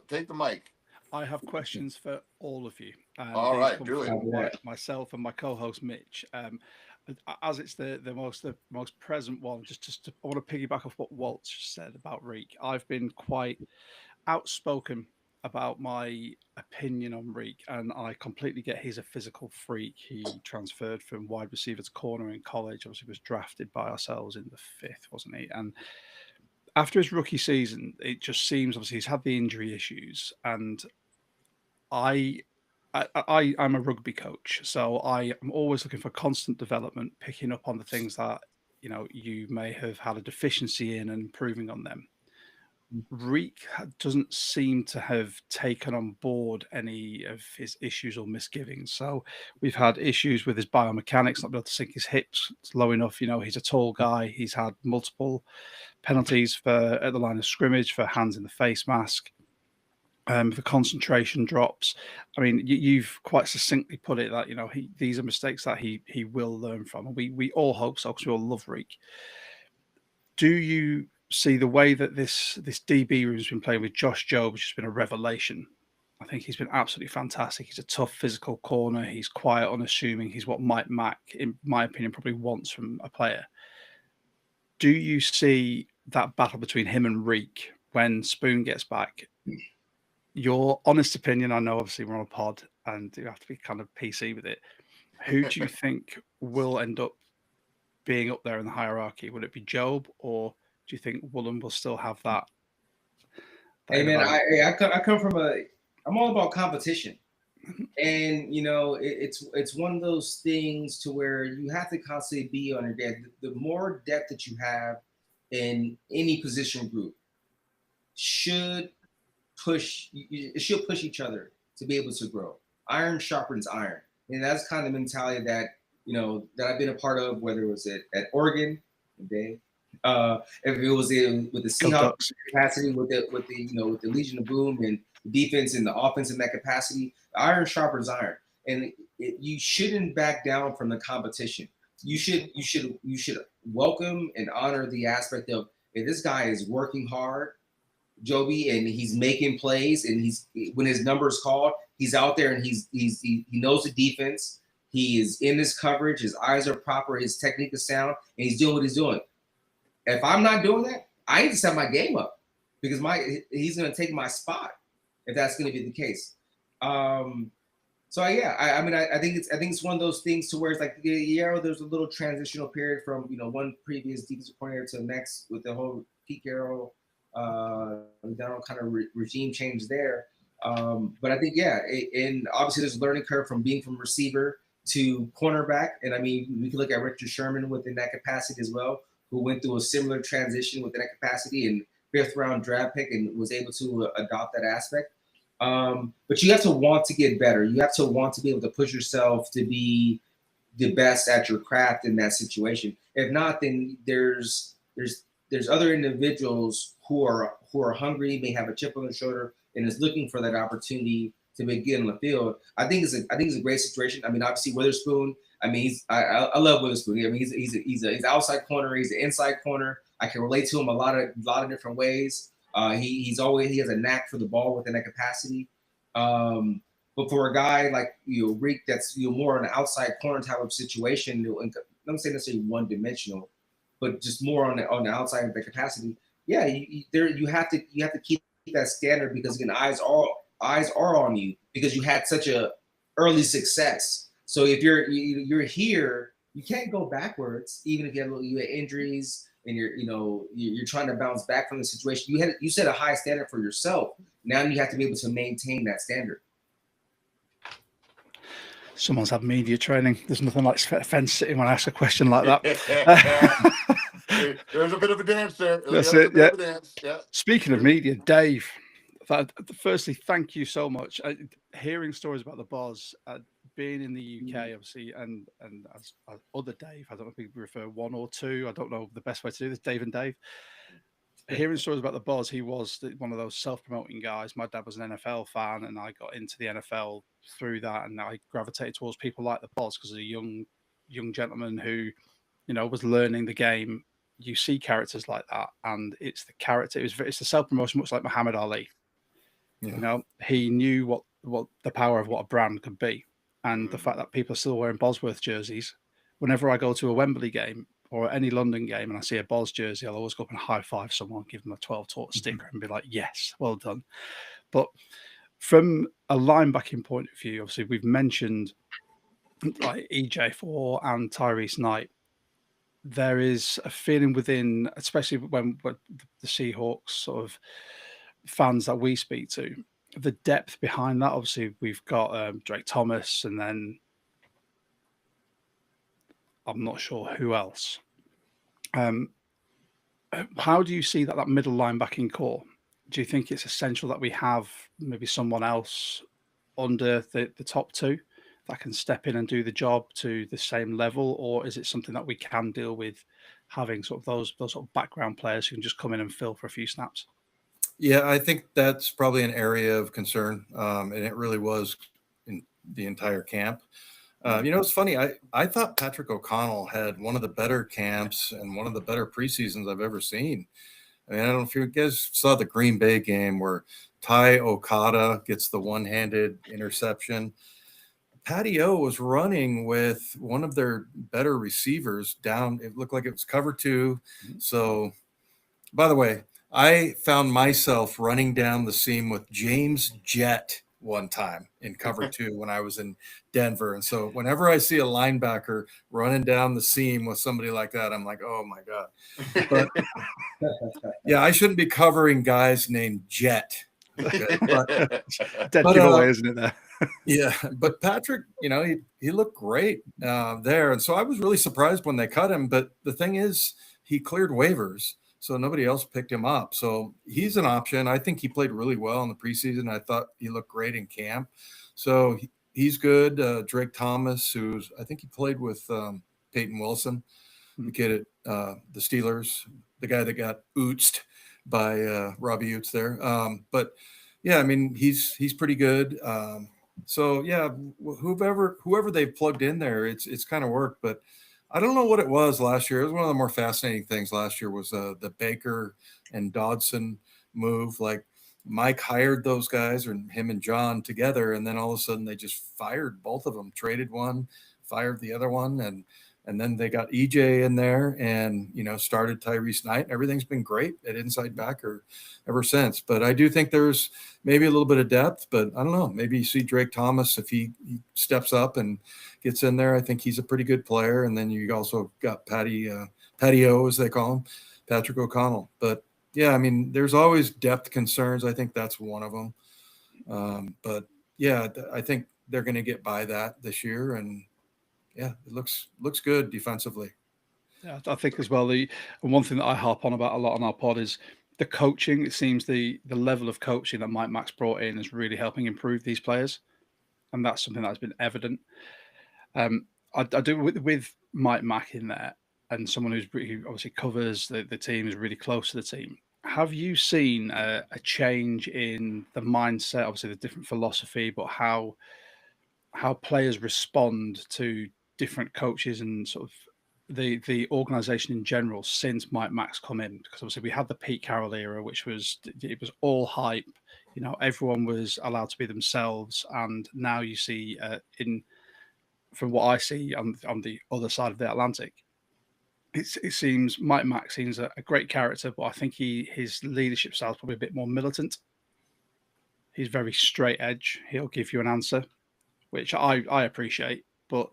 Take the mic. I have questions for all of you. All right, do it. Myself and my co-host Mitch. As it's the most present one, I want to piggyback off what Walt said about Reek. I've been quite outspoken about my opinion on Reek, and I completely get he's a physical freak. He transferred from wide receiver to corner in college. Obviously, was drafted by ourselves in the 5th, wasn't he? And after his rookie season, it just seems obviously he's had the injury issues, and I'm a rugby coach, so I am always looking for constant development, picking up on the things that you may have had a deficiency in and improving on them. Reek doesn't seem to have taken on board any of his issues or misgivings. So we've had issues with his biomechanics, not being able to sink his hips low enough. He's a tall guy. He's had multiple penalties at the line of scrimmage for hands in the face mask. For concentration drops. I mean, you've quite succinctly put it that these are mistakes that he will learn from, and we all hope so because we all love Reek. Do you see the way that this DB room has been playing with Josh Jobe, which has been a revelation? I think he's been absolutely fantastic. He's a tough physical corner. He's quiet, unassuming. He's what Mike Mack, in my opinion, probably wants from a player. Do you see that battle between him and Reek when Spoon gets back? Your honest opinion, I know obviously we're on a pod and you have to be kind of PC with it. Who do you think will end up being up there in the hierarchy? Would it be Jobe, or do you think Woolen will still have that? Hey man, I come from I'm all about competition, and it's one of those things to where you have to constantly be on your game. The more depth that you have in any position group should push each other to be able to grow. Iron sharpens iron, and that's kind of the mentality that that I've been a part of, whether it was at Oregon, Dave, if it was with the Seahawks capacity, with the Legion of Boom and the defense and the offense in that capacity. Iron sharpens iron, and you shouldn't back down from the competition. You should welcome and honor the aspect of, hey, this guy is working hard, Joby, and he's making plays, and when his number is called, he's out there and he knows the defense. He is in his coverage. His eyes are proper. His technique is sound, and he's doing what he's doing. If I'm not doing that, I need to set my game up because he's going to take my spot if that's going to be the case. So yeah, I think it's one of those things to where it's like, there's a little transitional period from one previous defensive coordinator to the next with the whole Pete Carroll kind of regime change there. But I think and obviously there's a learning curve from being from receiver to cornerback, and I mean we can look at Richard Sherman within that capacity as well, who went through a similar transition within that capacity and 5th round draft pick and was able to adopt that aspect. But you have to want to get better. You have to want to be able to push yourself to be the best at your craft in that situation. If not, then there's other individuals who are hungry, may have a chip on their shoulder, and is looking for that opportunity to get on the field. I think it's a great situation. I mean, obviously Witherspoon. I mean, I love Witherspoon. I mean, he's an outside corner. He's an inside corner. I can relate to him a lot of different ways. He has a knack for the ball within that capacity. But for a guy like Reek, that's more an outside corner type of situation, I'm saying necessarily one dimensional, but just more on the outside of the capacity. Yeah, you have to keep that standard, because again, eyes are on you because you had such a early success. So if you're here, you can't go backwards, even if you had injuries and you're trying to bounce back from the situation. You set a high standard for yourself. Now you have to be able to maintain that standard. Someone's had media training. There's nothing like fence sitting when I ask a question like that. There's a bit of a dance there. That's it. Yeah. Yeah. Speaking of media, Dave, firstly, thank you so much. Hearing stories about the Boz, being in the UK, obviously, and as other Dave, I don't know if we refer one or two. I don't know the best way to do this, Dave and Dave. Hearing stories about the Boz, he was one of those self-promoting guys. My dad was an NFL fan, and I got into the NFL through that, and I gravitated towards people like the Boz because as a young gentleman who, was learning the game. You see characters like that, and it's the character. It's the self-promotion, much like Muhammad Ali. Yeah. He knew what the power of what a brand could be, and the fact that people are still wearing Bosworth jerseys. Whenever I go to a Wembley game or any London game and I see a Boz jersey, I'll always go up and high five someone, give them a 12 taught sticker, and be like, "Yes, well done." But from a linebacking point of view, obviously we've mentioned like EJ4 and Tyrese Knight. There is a feeling within, especially when the Seahawks sort of fans that we speak to, the depth behind that. Obviously, we've got Drake Thomas, and then I'm not sure who else. How do you see that middle linebacking core? Do you think it's essential that we have maybe someone else under the top two that can step in and do the job to the same level, or is it something that we can deal with having sort of those sort of background players who can just come in and fill for a few snaps? Yeah, I think that's probably an area of concern, and it really was in the entire camp. It's funny. I thought Patrick O'Connell had one of the better camps and one of the better preseasons I've ever seen. I mean, I don't know if you guys saw the Green Bay game where Ty Okada gets the one-handed interception. Patty O was running with one of their better receivers down. It looked like it was cover two. So, by the way, I found myself running down the seam with James Jett one time in cover two when I was in Denver. And so whenever I see a linebacker running down the seam with somebody like that, I'm like, oh my God. But yeah, I shouldn't be covering guys named Jet. Okay, dead giveaway, isn't it there? Yeah, but Patrick, he looked great there. And so I was really surprised when they cut him. But the thing is, he cleared waivers, so nobody else picked him up. So he's an option. I think he played really well in the preseason. I thought he looked great in camp. So he's good. Drake Thomas, I think he played with Peyton Wilson, the kid at the Steelers, the guy that got ootzed by Robbie Oots there. But yeah, I mean, he's pretty good. So yeah, whoever they've plugged in there, it's kind of worked. But I don't know what it was last year. It was one of the more fascinating things last year was the Baker and Dodson move. Like Mike hired those guys, or him and John together, and then all of a sudden they just fired both of them, traded one, fired the other one, and then they got EJ in there and, started Tyrese Knight. Everything's been great at inside backer ever since. But I do think there's maybe a little bit of depth, but I don't know. Maybe you see Drake Thomas, if he steps up and gets in there, I think he's a pretty good player. And then you also got Patty O, as they call him, Patrick O'Connell. But yeah, I mean, there's always depth concerns. I think that's one of them. But yeah, I think they're going to get by that this year. And yeah, it looks good defensively. Yeah, I think as well. And one thing that I harp on about a lot on our pod is the coaching. It seems the level of coaching that Mike Mack's brought in is really helping improve these players, and that's something that's been evident. I do with Mike Mack in there, and someone who obviously covers the team, is really close to the team. Have you seen a change in the mindset? Obviously, the different philosophy, but how players respond to different coaches and sort of the organization in general since Mike Mack's come in? Because obviously we had the Pete Carroll era, which was all hype. Everyone was allowed to be themselves, and now you see in from what I see on the other side of the Atlantic, it seems Mike Maxine's a great character, but I think his leadership style is probably a bit more militant. He's very straight edge. He'll give you an answer, which I appreciate. But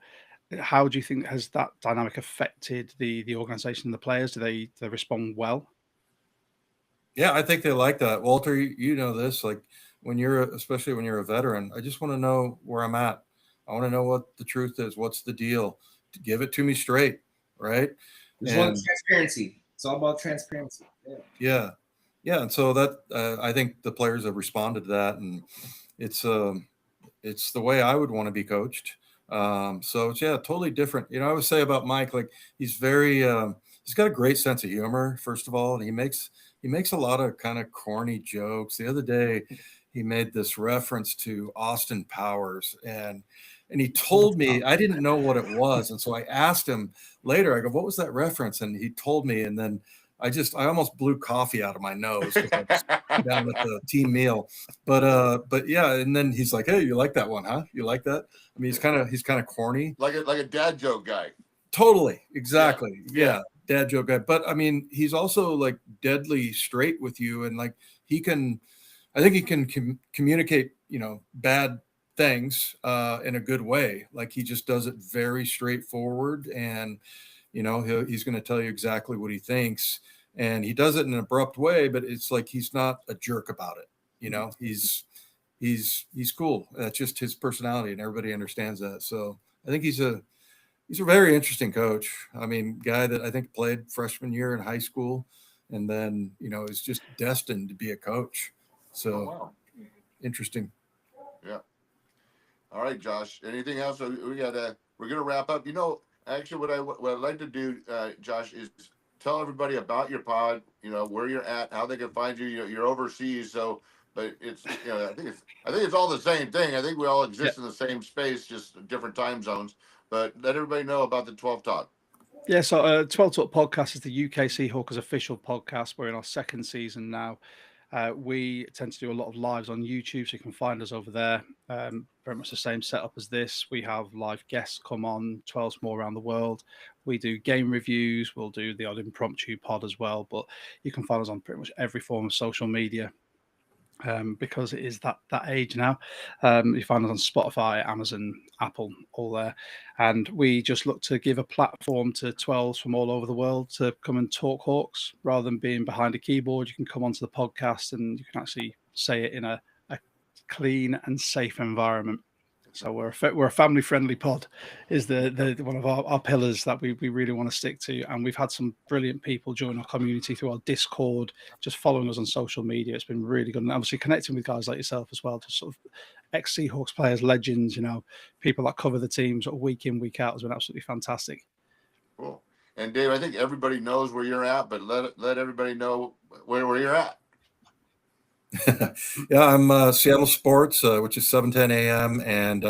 how do you think has that dynamic affected the organization and the players? Do they respond well? Yeah, I think they like that. Walter, you know this, like especially when you're a veteran, I just want to know where I'm at. I want to know what the truth is. What's the deal? Give it to me straight, right? Just want transparency. It's all about transparency. Yeah. And so that I think the players have responded to that, and it's the way I would want to be coached. So it's totally different. I would say about Mike, like he's very he's got a great sense of humor, first of all, and he makes a lot of kind of corny jokes. The other day, he made this reference to Austin Powers, and he told me, I didn't know what it was. And so I asked him later, I go, what was that reference? And he told me, and then I almost blew coffee out of my nose down at the team meal. But yeah. And then he's like, hey, you like that one, huh? You like that? I mean, he's kind of corny. Like a dad joke guy. Totally. Exactly. Yeah. Dad joke guy. But I mean, he's also like deadly straight with you. And like, I think he can communicate, bad things in a good way. Like he just does it very straightforward, and he's going to tell you exactly what he thinks, and he does it in an abrupt way, but it's like he's not a jerk about it. He's cool. That's just his personality, and everybody understands that. So I think he's a very interesting coach. I mean, guy that I think played freshman year in high school, and then is just destined to be a coach. So interesting. Yeah. All right, Josh. Anything else? We're gonna wrap up. Actually, what I'd like to do, Josh, is tell everybody about your pod. Where you're at, how they can find you. You're overseas, so but it's I think it's all the same thing. I think we all exist in the same space, just different time zones. But let everybody know about the 12 Talk. Yeah, so 12 Talk podcast is the UK Seahawks official podcast. We're in our second season now. We tend to do a lot of lives on YouTube, so you can find us over there. Very much the same setup as this. We have live guests come on, 12 more around the world. We do game reviews. We'll do the odd impromptu pod as well. But you can find us on pretty much every form of social media. Because it is that age now. You find us on Spotify, Amazon, Apple, all there. And we just look to give a platform to 12s from all over the world to come and talk Hawks. Rather than being behind a keyboard, you can come onto the podcast and you can actually say it in a clean and safe environment. So we're a family friendly pod is the one of our pillars that we really want to stick to. And we've had some brilliant people join our community through our Discord, just following us on social media. It's been really good. And obviously connecting with guys like yourself as well, just sort of ex-Seahawks players, legends, people that cover the team sort of week in, week out has been absolutely fantastic. Cool. And Dave, I think everybody knows where you're at, but let everybody know where you're at. Yeah, I'm Seattle Sports, which is 7:10 a.m. and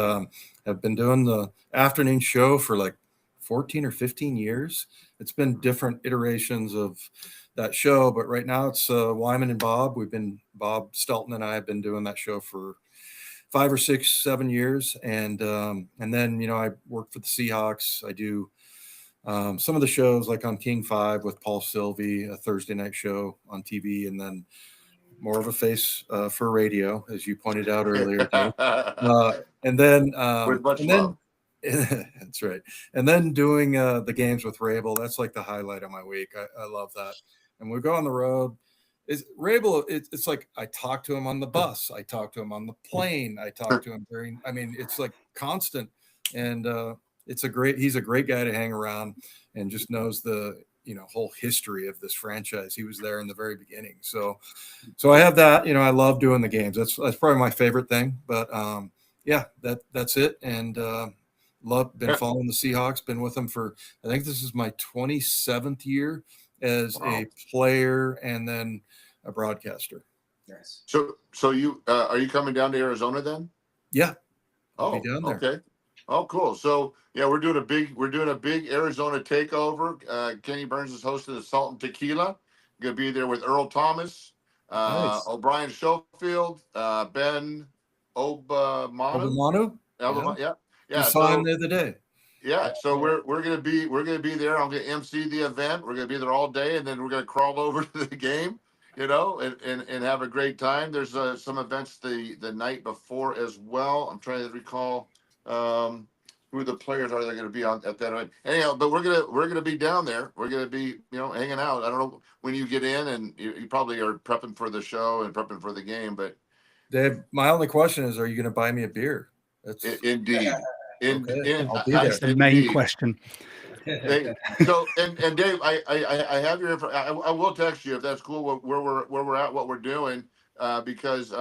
I've been doing the afternoon show for like 14 or 15 years. It's been different iterations of that show, but right now it's Wyman and Bob. Bob Stelton and I have been doing that show for 5 or 6, 7 years, and then I work for the Seahawks. I do some of the shows like on King 5 with Paul Sylvie, a Thursday night show on TV, and then more of a face for radio, as you pointed out earlier. And then with much love. That's right. And then doing the games with Rabel. That's like the highlight of my week. I love that. And we go on the road. Rabel, it's like I talk to him on the bus. I talk to him on the plane. I talk to him it's like constant. And he's a great guy to hang around and just knows the whole history of this franchise. He was there in the very beginning. So I have that, I love doing the games. That's probably my favorite thing, but that's it. And been following the Seahawks, been with them for, I think this is my 27th year as a player and then a broadcaster. Nice. So you, are you coming down to Arizona then? Yeah. Oh, okay. Oh, cool. So yeah, we're doing a big Arizona takeover. Kenny Burns is hosting the Salt and Tequila. Gonna be there with Earl Thomas, Nice. O'Brien Schofield, Ben Obamanu. Obamanu? Yeah. Yeah. You saw So him the other day. yeah, so we're gonna be there. I'm gonna MC the event. We're gonna be there all day, and then we're gonna crawl over to the game, and have a great time. There's some events the night before as well. I'm trying to recall who the players are that are gonna be on at that event. Anyhow, but we're gonna be down there. We're gonna be hanging out. I don't know when you get in, and you probably are prepping for the show and prepping for the game, but Dave, my only question is, are you going to buy me a beer? That's indeed. okay. I'll be That's there. the main Indeed. question. Hey, so and Dave, I have your info. I will text you if that's cool. Where we're at, what we're doing, because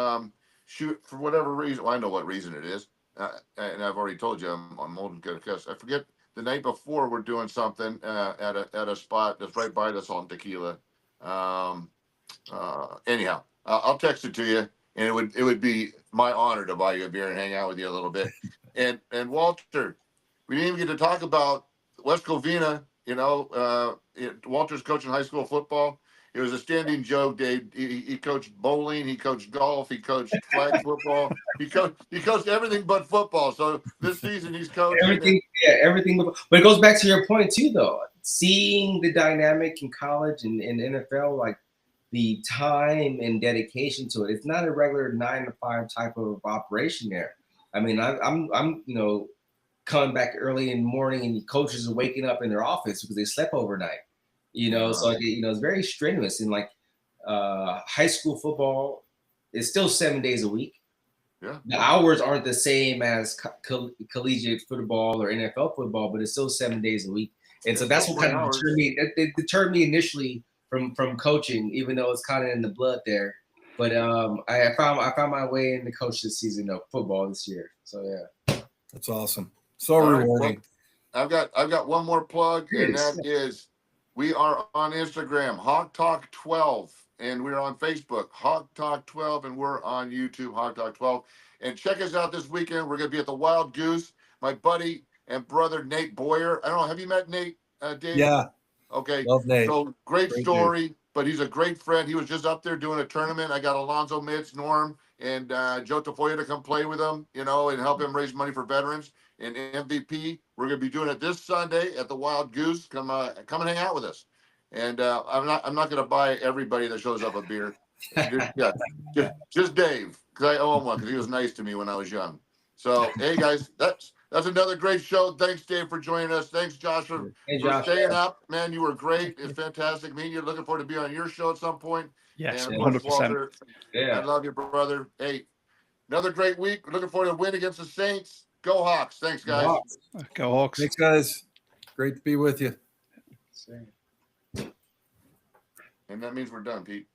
shoot, for whatever reason, well, I know what reason it is, and I've already told you I'm old and good because I forget the night before we're doing something at a spot that's right by us on Tequila. Anyhow, I'll text it to you, and it would be my honor to buy you a beer and hang out with you a little bit. And Walter, we didn't even get to talk about West Covina. Walter's coaching high school football. It was a standing joke, Dave. He coached bowling, he coached golf, he coached flag football, he coached everything but football. So this season he's coaching everything. Yeah, everything. But it goes back to your point too, though. Seeing the dynamic in college and NFL, like the time and dedication to it. It's not a regular 9 to 5 type of operation there. I mean, I'm coming back early in the morning, and the coaches are waking up in their office because they slept overnight. So it's very strenuous. And like high school football is still 7 days a week. Yeah. The hours aren't the same as collegiate football or NFL football, but it's still 7 days a week. And so that's what kind of deterred me. It deterred me initially from coaching, even though it's kind of in the blood there. But I found my way in the coach this season of football this year. So yeah, that's awesome. So rewarding. Well, I've got one more plug, and that is we are on Instagram, Hawk Talk 12, and we're on Facebook, Hawk Talk 12, and we're on YouTube, Hawk Talk 12. And check us out this weekend. We're going to be at the Wild Goose. My buddy and brother Nate Boyer. I don't know. Have you met Nate, Dave? Yeah. Okay. Love Nate. So great story, dude. But he's a great friend. He was just up there doing a tournament. I got Alonzo Mitz, Norm, and Joe Tafoya to come play with him, and help him raise money for veterans. And MVP, we're going to be doing it this Sunday at the Wild Goose. Come and hang out with us. And I'm not going to buy everybody that shows up a beer. Just Dave, because I owe him one because he was nice to me when I was young. So hey guys, that's another great show. Thanks, Dave, for joining us. Thanks, Josh, for staying up. Man, you were great. It's fantastic meeting you. Looking forward to being on your show at some point. Yes, and 100%. Walter, yeah. I love you, brother. Hey, another great week. We're looking forward to a win against the Saints. Go Hawks. Thanks, guys. Go Hawks. Thanks, guys. Great to be with you. And that means we're done, Pete.